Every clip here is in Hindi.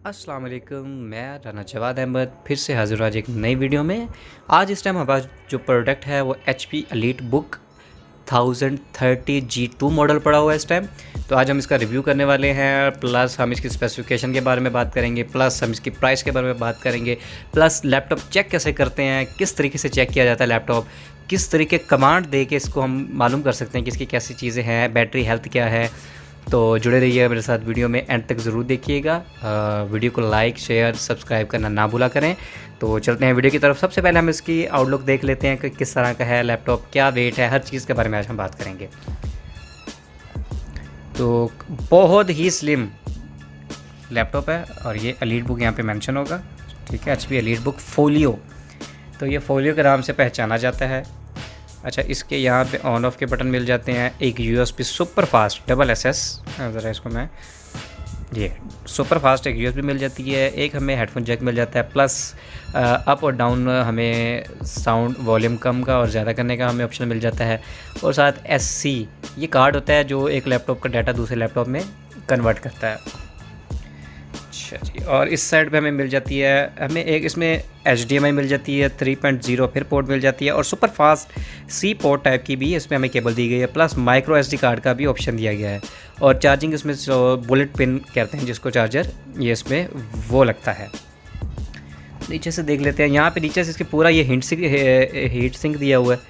अस्सलाम वालेकुम, मैं राना जवाद अहमद फिर से हाज़िर हूँ आज एक नई वीडियो में। आज इस टाइम हमारे पास जो प्रोडक्ट है वो HP elite book 1030 G2 model पड़ा हुआ है इस टाइम। तो आज हम इसका रिव्यू करने वाले हैं, प्लस हम इसकी स्पेसिफिकेशन के बारे में बात करेंगे, प्लस हम इसकी प्राइस के बारे में बात करेंगे, प्लस लैपटॉप चेक कैसे करते हैं, किस तरीके से चेक किया जाता है लैपटॉप, किस तरीके कमांड दे के इसको हम मालूम कर सकते हैं कि इसकी कैसी चीज़ें हैं, बैटरी हेल्थ क्या है। तो जुड़े रहिए मेरे साथ, वीडियो में एंड तक ज़रूर देखिएगा। वीडियो को लाइक शेयर सब्सक्राइब करना ना भूला करें। तो चलते हैं वीडियो की तरफ। सबसे पहले हम इसकी आउटलुक देख लेते हैं कि किस तरह का है लैपटॉप, क्या वेट है, हर चीज़ के बारे में आज हम बात करेंगे। तो बहुत ही स्लिम लैपटॉप है और ये एलीट बुक यहाँ पे मेंशन होगा, ठीक है। HP एलीट बुक फोलियो, तो ये फोलियो के नाम से पहचाना जाता है। अच्छा, इसके यहाँ पे ऑन ऑफ के बटन मिल जाते हैं, एक USB super fast double SS, ज़रा इसको मैं, ये सुपर फास्ट एक USB मिल जाती है, एक हमें हेडफोन जैक मिल जाता है, प्लस अप और डाउन हमें साउंड वॉल्यूम कम का और ज़्यादा करने का हमें ऑप्शन मिल जाता है। और साथ SC ये कार्ड होता है जो एक लैपटॉप का डाटा दूसरे लैपटॉप में कन्वर्ट करता है। अच्छा जी, और इस साइड पे हमें मिल जाती है, हमें एक इसमें HDMI मिल जाती है 3.0 फिर पोर्ट मिल जाती है, और super fast C port type की भी इसमें हमें केबल दी गई है, प्लस माइक्रो SD कार्ड का भी ऑप्शन दिया गया है। और चार्जिंग इसमें बुलेट पिन कहते हैं जिसको चार्जर, ये इसमें वो लगता है। नीचे से देख लेते हैं, यहाँ पे नीचे से इसके पूरा ये हीट सिंक दिया हुआ है,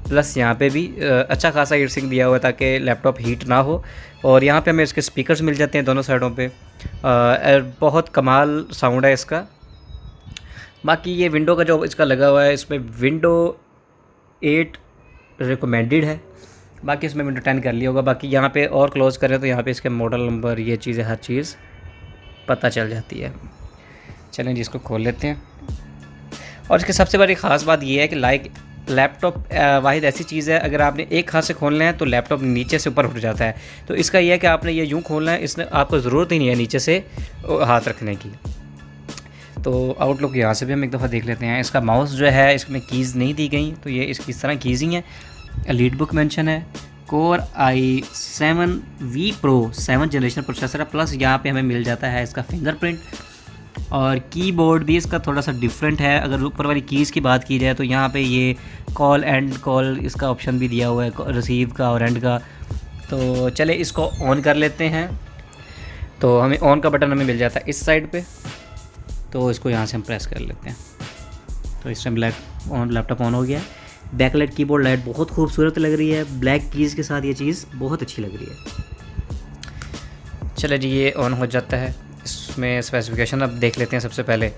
प्लस यहाँ पे भी अच्छा खासा हीट सिंक दिया हुआ है ताकि लैपटॉप हीट ना हो। और यहाँ पे हमें इसके स्पीकर्स मिल जाते हैं दोनों साइडों पे, बहुत कमाल साउंड है इसका। बाकी ये विंडो का जो इसका लगा हुआ है, इसमें विंडो 8 रिकमेंडेड है, बाकी इसमें विंडो 10 कर लिया होगा। बाकी यहाँ पे और क्लोज़ करें तो यहाँ पे इसके मॉडल नंबर, ये चीज़ें हर चीज़ पता चल जाती है। चलें जी, इसको खोल लेते हैं। और इसकी सबसे बड़ी ख़ास बात ये है कि लैपटॉप वाहिद ऐसी चीज़ है, अगर आपने एक हाथ से खोलना है तो लैपटॉप नीचे से ऊपर उठ जाता है। तो इसका यह है कि आपने ये यूँ खोलना है, इसने आपको ज़रूरत ही नहीं है नीचे से हाथ रखने की। तो आउटलुक यहाँ से भी हम एक दफ़ा देख लेते हैं। इसका माउस जो है, इसमें कीज़ नहीं दी गई, तो ये इसकी इस तरह कीज़ ही हैं। एलीट बुक मेंशन है, Core i7V Pro 7th generation processor है, प्लस यहाँ पे हमें मिल जाता है इसका फिंगरप्रिंट। और कीबोर्ड भी इसका थोड़ा सा डिफरेंट है। अगर ऊपर वाली कीज़ की बात की जाए तो यहाँ पे ये कॉल एंड कॉल इसका ऑप्शन भी दिया हुआ है, रिसीव का और एंड का। तो चले इसको ऑन कर लेते हैं। तो हमें ऑन का बटन हमें मिल जाता है इस साइड पे, तो इसको यहाँ से हम प्रेस कर लेते हैं। तो इस टाइम लैपटॉप ऑन हो गया है। बैकलाइट कीबोर्ड लाइट बहुत खूबसूरत लग रही है, ब्लैक कीज़ के साथ ये चीज़ बहुत अच्छी लग रही है। चले जी, ये ऑन हो जाता है। इसमें स्पेसिफिकेशन अब देख लेते हैं। सबसे पहले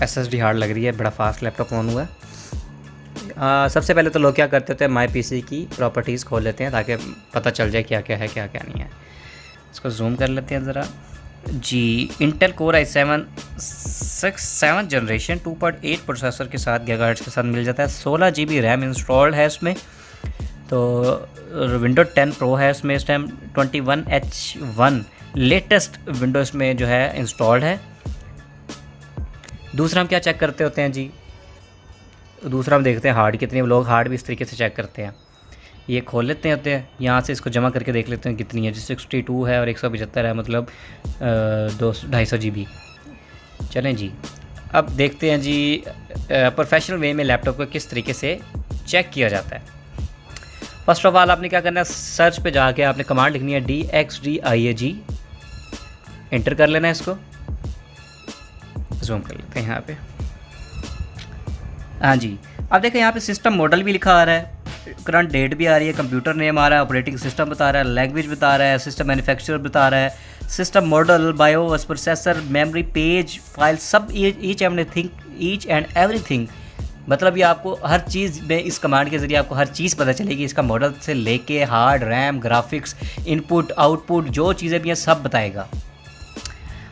SSD हार्ड लग रही है, बड़ा फास्ट लैपटॉप ऑन हुआ है। सबसे पहले तो लोग क्या करते थे, माई PC की प्रॉपर्टीज़ खोल लेते हैं ताकि पता चल जाए क्या क्या है क्या क्या नहीं है। इसको जूम कर लेते हैं ज़रा जी। Intel Core i7 7th generation 2.8 processor के साथ गीगाहर्ट्ज़ के साथ मिल जाता है। 16 GB रैम इंस्टॉल्ड है इसमें। तो विंडो 10 प्रो है इसमें इस टाइम। 21H1 लेटेस्ट विंडो इसमें जो है इंस्टॉल्ड है। दूसरा हम क्या चेक करते होते हैं जी, दूसरा हम देखते हैं हार्ड कितनी, लोग हार्ड भी इस तरीके से चेक करते हैं। ये खोल लेते हैं, यहाँ से इसको जमा करके देख लेते हैं कितनी है। जैसे 62 है और 175 है, मतलब 250 GB। चलें जी, अब देखते हैं जी प्रोफेशनल वे में लैपटॉप को किस तरीके से चेक किया जाता है। फर्स्ट ऑफ ऑल आपने क्या करना है, सर्च पे जाके आपने कमांड लिखनी है DXDIAG, एंटर कर लेना है। इसको जूम कर लेते हैं यहाँ पे। हाँ जी, अब देखें यहाँ पे सिस्टम मॉडल भी लिखा आ रहा है, करंट डेट भी आ रही है, कंप्यूटर नेम आ रहा है, ऑपरेटिंग सिस्टम बता रहा है, लैंग्वेज बता रहा है, सिस्टम मैन्युफैक्चरर बता रहा है, system model, BIOS, processor, memory, page, file, सब ईच एंड एवरीथिंग। मतलब ये आपको हर चीज़ में इस कमांड के ज़रिए आपको हर चीज़ पता चलेगी। इसका मॉडल से लेके hard, RAM, graphics, input, output, जो चीज़ें भी हैं सब बताएगा।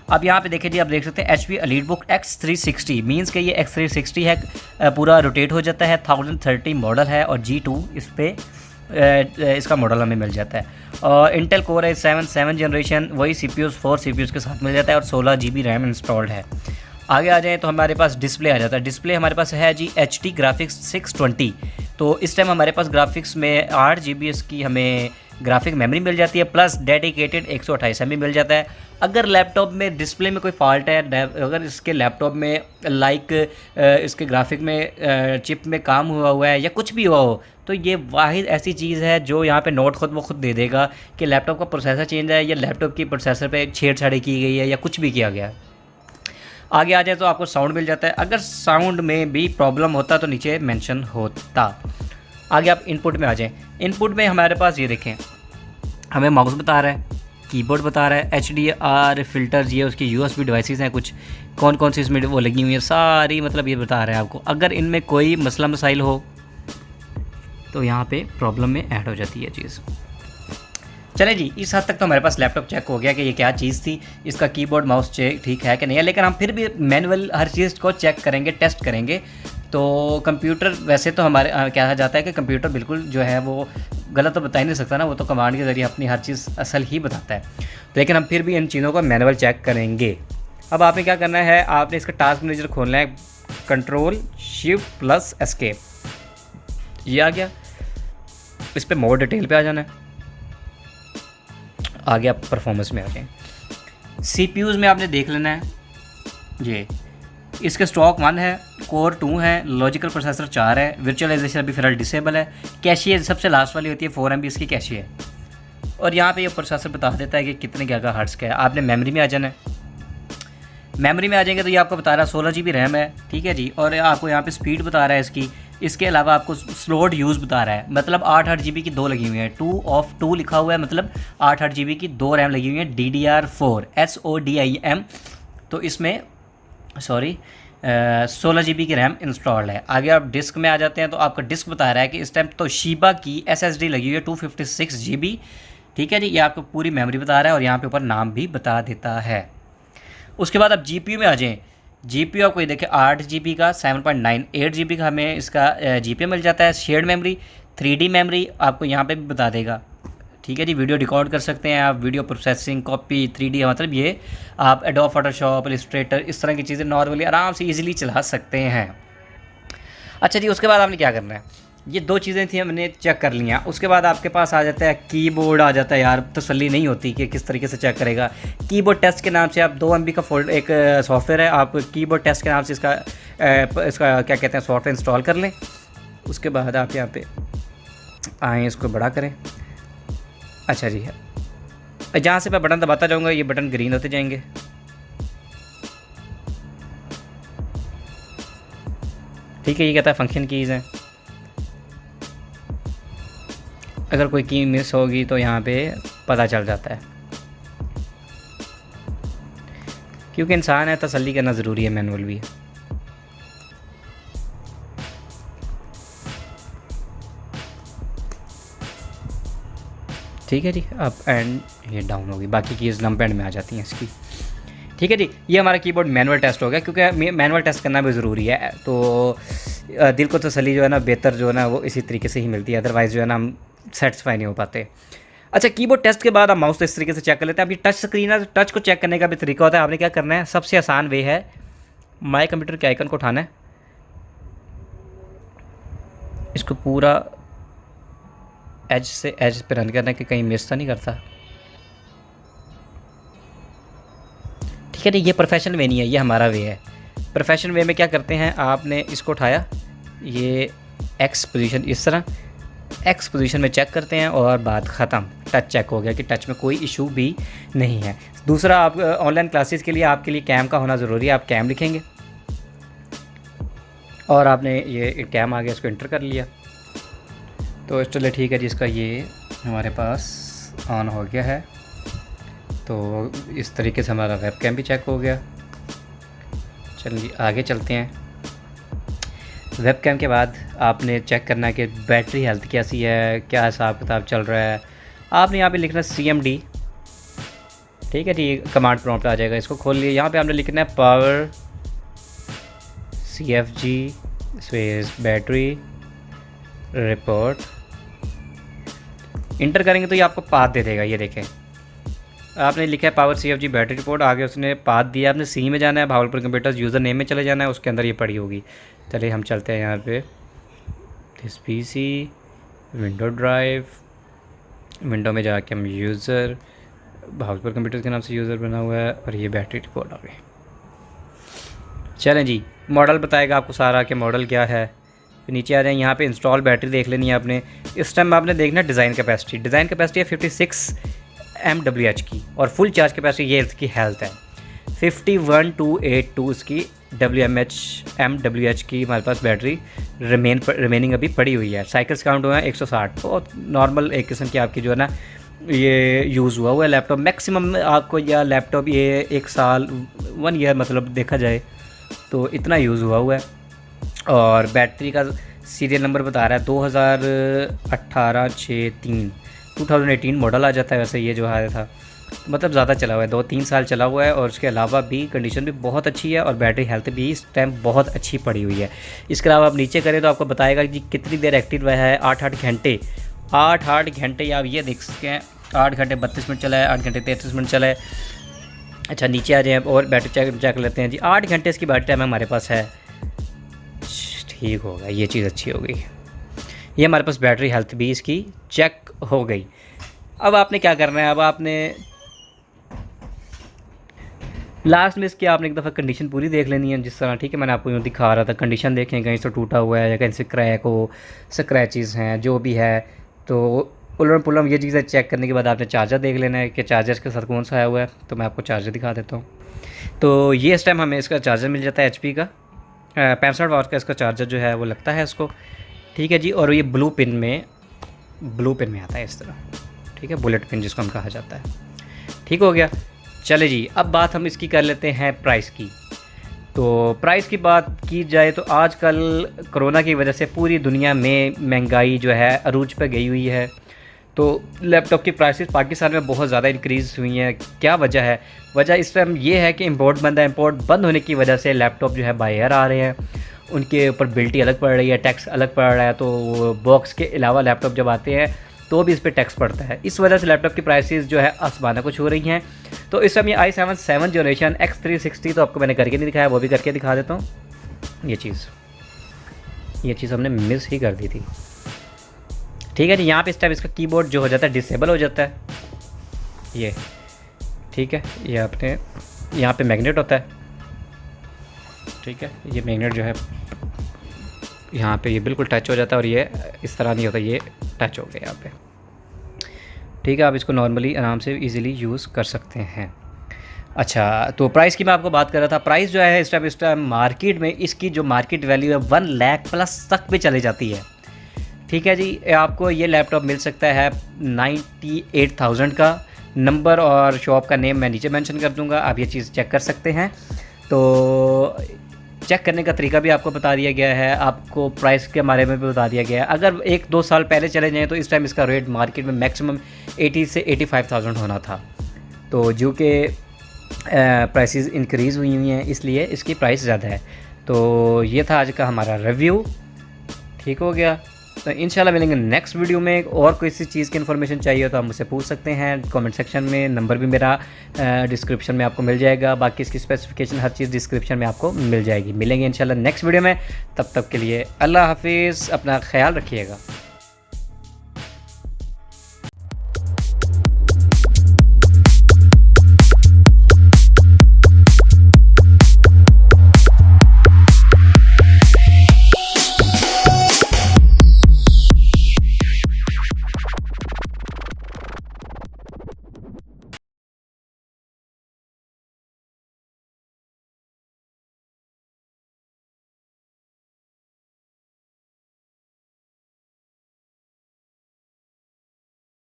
अब यहाँ पे देखें जी, आप देख सकते हैं HP elite book X360 means कि ये X360 है, पूरा रोटेट हो जाता है। 1030 मॉडल है और G2 इस पर इसका मॉडल हमें मिल जाता है। और Intel Core i7 7th generation, वही CPUs 4 CPUs के साथ मिल जाता है और 16 GB रैम इंस्टॉल्ड है। आगे आ जाए तो हमारे पास डिस्प्ले आ जाता है। डिस्प्ले हमारे पास है जी HD ग्राफिक्स 620 तो इस टाइम हमारे पास ग्राफिक्स में 8 GB इसकी हमें ग्राफिक मेमोरी मिल जाती है, प्लस डेडिकेटेड 128 MB मिल जाता है। अगर लैपटॉप में डिस्प्ले में कोई फॉल्ट है, अगर इसके लैपटॉप में इसके ग्राफिक में चिप में काम हुआ है या कुछ भी हुआ हो, तो ये वाहिद ऐसी चीज़ है जो यहाँ पे नोट खुद ब खुद दे देगा कि लैपटॉप का प्रोसेसर चेंज है या लैपटॉप की प्रोसेसर पे छेड़छाड़ी की गई है या कुछ भी किया गया है। आगे आ जाए तो आपको साउंड मिल जाता है, अगर साउंड में भी प्रॉब्लम होता तो नीचे मेंशन होता। आगे आप इनपुट में आ जाएं। इनपुट में हमारे पास ये देखें, हमें माउस बता रहा है, कीबोर्ड बता रहा है, HDR फिल्टर्स, ये उसकी USB डिवाइसेस हैं, कुछ कौन कौन सी इसमें वो लगी हुई है सारी, मतलब ये बता रहा है आपको। अगर इनमें कोई मसला मसाइल हो तो यहाँ पे प्रॉब्लम में ऐड हो जाती है चीज़। चले जी, इस हद तक तो हमारे पास लैपटॉप चेक हो गया कि ये क्या चीज़ थी, इसका कीबोर्ड माउस चेक ठीक है कि नहीं है, लेकिन हम फिर भी मैनुअल हर चीज़ को चेक करेंगे, टेस्ट करेंगे। तो कंप्यूटर वैसे तो हमारे कहा जाता है कि कंप्यूटर बिल्कुल जो है वो गलत तो बता ही नहीं सकता ना, वो तो कमांड के ज़रिए अपनी हर चीज़ असल ही बताता है, लेकिन हम फिर भी इन चीज़ों को मैनुअल चेक करेंगे। अब आपने क्या करना है, आपने इसका टास्क मैनेजर खोलना है, Ctrl+Shift+Escape, ये आ गया। इस पर मोर डिटेल पे आ जाना है, आगे आप परफॉर्मेंस में आ जाएं। CPUs में आपने देख लेना है, ये इसके स्टॉक 1 है, कोर 2 है, लॉजिकल प्रोसेसर 4 है, वर्चुअलाइजेशन अभी फिलहाल डिसेबल है, कैशे सबसे लास्ट वाली होती है 4 MB इसकी कैशे है, और यहाँ पे ये प्रोसेसर बता देता है कि कितने गीगाहर्ट्ज़ का है। आपने मेमोरी में आ जाना है, मेमोरी में आ जाएंगे तो ये आपको बता रहा है 16 GB रैम है, ठीक है जी, और आपको यहाँ पे स्पीड बता रहा है इसकी। इसके अलावा आपको स्लोड यूज़ बता रहा है, मतलब 8 GB की 2 लगी हुई है, 2 ऑफ 2 लिखा हुआ है, मतलब 8 GB की 2 रैम लगी हुई है, DDR4 SODIM। तो इसमें 16 GB की रैम इंस्टॉल्ड है। आगे आप डिस्क में आ जाते हैं तो आपका डिस्क बता रहा है कि इस टाइम तो शीबा की SSD लगी हुई है 256 GB, ठीक है जी, ये आपको पूरी मेमोरी बता रहा है और यहाँ पे ऊपर नाम भी बता देता है। उसके बाद आप GPU में आ जाएँ। GPU आपको ये देखिए 8 GB का 7.98 GB का हमें इसका GPU मिल जाता है। शेयर्ड मेमोरी 3D मेमोरी आपको यहाँ पे भी बता देगा, ठीक है जी, वीडियो रिकॉर्ड कर सकते हैं आप, वीडियो प्रोसेसिंग, कॉपी, 3D, मतलब ये आप एडोब फोटोशॉप, इलस्ट्रेटर, इस तरह की चीज़ें नॉर्मली आराम से ईजिली चला सकते हैं। अच्छा जी, उसके बाद आपने क्या करना है, ये 2 चीज़ें थी हमने चेक कर लिया। उसके बाद आपके पास आ जाता है कीबोर्ड, आ जाता है, यार तसल्ली नहीं होती कि किस तरीके से चेक करेगा। कीबोर्ड टेस्ट के नाम से आप 2 MB का एक सॉफ्टवेयर है, आप कीबोर्ड टेस्ट के नाम से इसका क्या कहते हैं सॉफ्टवेयर इंस्टॉल कर लें। उसके बाद आप यहाँ पे आएँ, इसको बड़ा करें। अच्छा जी, जहाँ से मैं बटन दबाता जाऊँगा ये बटन ग्रीन होते जाएंगे, ठीक है, ये कहता है फंक्शन कीज़ हैं। अगर कोई की मिस होगी तो यहाँ पे पता चल जाता है, क्योंकि इंसान है, तसल्ली करना ज़रूरी है, मैनुअल भी है। ठीक है जी, अप एंड ये डाउन होगी, बाकी कीज़ नंबर एंड में आ जाती हैं इसकी, ठीक है जी। ये हमारा कीबोर्ड मैनुअल टेस्ट हो गया, क्योंकि मैनुअल टेस्ट करना भी ज़रूरी है, तो दिल को तसल्ली जो है ना बेहतर जो है ना वो इसी तरीके से ही मिलती है, अदरवाइज़ जो है ना हम सेटिस्फाई नहीं हो पाते। अच्छा, कीबोर्ड टेस्ट के बाद आप माउस तो इस तरीके से चेक कर लेते हैं। अब ये टच स्क्रीन है, टच को चेक करने का भी तरीका होता है। आपने क्या करना है, सबसे आसान वे है, माई कंप्यूटर के आइकन को उठाना है, इसको पूरा एज से एज पे रन करना है कि कहीं मिस तो नहीं करता, ठीक है जी। ये प्रोफेशनल वे नहीं है, ये हमारा वे है। प्रोफेशनल वे में क्या करते हैं, आपने इसको उठाया, ये एक्स पोजीशन, इस तरह एक्स पोजीशन में चेक करते हैं और बात ख़त्म, टच चेक हो गया कि टच में कोई इशू भी नहीं है। दूसरा, आप ऑनलाइन क्लासेस के लिए आपके लिए कैम का होना ज़रूरी है, आप कैम लिखेंगे और आपने ये कैम आ गया, इसको इंटर कर लिया तो चलिए ठीक है जी, इसका ये हमारे पास ऑन हो गया है। तो इस तरीके से हमारा वेब कैम भी चेक हो गया। चलिए आगे चलते हैं। वेब कैम के बाद आपने चेक करना है कि बैटरी हेल्थ कैसी है, क्या हिसाब किताब चल रहा है। आपने यहाँ पे लिखना है CMD, ठीक है जी, कमांड प्रॉम्प्ट आ जाएगा, इसको खोल लिए। यहाँ पे आपने लिखना है power CFG space battery report, inter करेंगे तो ये आपको पाथ दे देगा। ये देखें, आपने लिखा है पावर CFG बैटरी रिपोर्ट, आगे उसने पाथ दिया, आपने सी में जाना है, भावलपुर कंप्यूटर्स यूज़र नेम में चले जाना है, उसके अंदर ये पड़ी होगी। चलिए हम चलते हैं यहाँ पे this PC, window drive, window में जाके हम यूज़र, हाउसफुल कंप्यूटर के नाम से यूज़र बना हुआ है, और ये बैटरी रिपोर्ट आ गई। चलें जी, मॉडल बताएगा आपको सारा कि मॉडल क्या है। फिर नीचे आ जाए, यहाँ पे इंस्टॉल बैटरी देख लेनी है आपने। इस टाइम आपने देखना डिज़ाइन कैपेसिटी है 56 mWh की, और फुल चार्ज कैपेसिटी ये इसकी हेल्थ है 51282 इसकी mWh की हमारे पास बैटरी रिमेनिंग अभी पड़ी हुई है। साइकिल्स काउंट हुआ है 160, बहुत नॉर्मल एक किस्म की आपकी जो है ना ये यूज़ हुआ है लैपटॉप। मैक्सिमम आपको या लैपटॉप ये 1 साल 1 ईयर मतलब देखा जाए तो इतना यूज़ हुआ है। और बैटरी का सीरियल नंबर बता रहा है 2018-6-3 मॉडल आ जाता है। वैसे ये जो आया था मतलब ज़्यादा चला हुआ है, 2-3 साल चला हुआ है, और उसके अलावा भी कंडीशन भी बहुत अच्छी है और बैटरी हेल्थ भी इस टाइम बहुत अच्छी पड़ी हुई है। इसके अलावा आप नीचे करें तो आपको बताएगा कि कितनी देर एक्टिव है, 8-8 घंटे 8-8 घंटे आप ये देख सकते हैं। 8 घंटे 32 मिनट चला है, 8 घंटे 33 मिनट चला है। अच्छा नीचे आ जाए और बैटरी चेक कर लेते हैं जी। 8 घंटे इसकी बैटरी टाइम हमारे पास है, ठीक होगा, ये चीज़ अच्छी हो गई। ये हमारे पास बैटरी हेल्थ भी इसकी चेक हो गई। अब आपने क्या करना है, अब आपने लास्ट में इसकी आपने एक दफ़ा कंडीशन पूरी देख लेनी है जिस तरह, ठीक है, मैंने आपको यूँ दिखा रहा था। कंडीशन देखें, कहीं से टूटा हुआ है या कहीं से क्रैक हो, स्क्रैचेस हैं, जो भी है, तो उलम पुलम ये चीज़ें चेक करने के बाद आपने चार्जर देख लेना है कि चार्जर के साथ कौन सा आया हुआ है। तो मैं आपको चार्जर दिखा देता हूँ। तो ये इस टाइम हमें इसका चार्जर मिल जाता है HP का 65 वाट का इसका चार्जर जो है वो लगता है इसको, ठीक है जी। और ये ब्लू पिन में आता है इस तरह, ठीक है, बुलेट पिन जिसको हम कहा जाता है। ठीक हो गया। चले जी, अब बात हम इसकी कर लेते हैं प्राइस की। तो प्राइस की बात की जाए तो आजकल कोरोना की वजह से पूरी दुनिया में महंगाई जो है अरूज पर गई हुई है। तो लैपटॉप की प्राइसेस पाकिस्तान में बहुत ज़्यादा इंक्रीज़ हुई हैं। क्या वजह है? वजह इस टाइम ये है कि इंपोर्ट बंद है। इंपोर्ट बंद होने की वजह से लैपटॉप जो है बाहर आ रहे हैं, उनके ऊपर बिल्टी अलग पड़ रही है, टैक्स अलग पड़ रहा है। तो बॉक्स के अलावा लैपटॉप जब आते हैं तो भी इस पर टैक्स पड़ता है। इस वजह से लैपटॉप की प्राइसेस जो है आसमाना कुछ हो रही हैं। तो इस समय i7 7th जनरेशन X360 तो आपको मैंने करके नहीं दिखाया, वो भी करके दिखा देता हूँ। ये चीज़ हमने मिस ही कर दी थी, ठीक है जी। यहाँ पे इस टाइम इसका कीबोर्ड जो हो जाता है डिसेबल हो जाता है, ये ठीक है। ये अपने यहाँ पे मैग्नेट होता है, ठीक है। ये मैग्नेट जो है यहाँ पे ये बिल्कुल टच हो जाता है, और ये इस तरह नहीं होता, ये टच हो गया यहाँ पे, ठीक है। आप इसको नॉर्मली आराम से इजीली यूज़ कर सकते हैं। अच्छा, तो प्राइस की मैं आपको बात कर रहा था। प्राइस जो है इस टाइम मार्केट में इसकी जो मार्केट वैल्यू है 1 लाख प्लस तक भी चली जाती है, ठीक है जी। आपको ये लैपटॉप मिल सकता है 98,000 का। नंबर और शॉप का नेम मैं नीचे मेंशन कर दूंगा, आप ये चीज़ चेक कर सकते हैं। तो चेक करने का तरीका भी आपको बता दिया गया है, आपको प्राइस के बारे में भी बता दिया गया है। अगर 1-2 साल पहले चले जाएँ तो इस टाइम इसका रेट मार्केट में मैक्सिमम 80 से 85,000 होना था। तो जो कि प्राइसेस इंक्रीज़ हुई हैं, इसलिए इसकी प्राइस ज़्यादा है। तो ये था आज का हमारा रिव्यू, ठीक हो गया। तो इंशाल्लाह मिलेंगे नेक्स्ट वीडियो में। और कोई सी चीज़ की इन्फॉर्मेशन चाहिए हो तो आप मुझसे पूछ सकते हैं कमेंट सेक्शन में। नंबर भी मेरा डिस्क्रिप्शन में आपको मिल जाएगा। बाकी इसकी स्पेसिफिकेशन हर चीज़ डिस्क्रिप्शन में आपको मिल जाएगी। मिलेंगे इंशाल्लाह नेक्स्ट वीडियो में। तब तक के लिए अल्लाह हाफिज़, अपना ख्याल रखिएगा।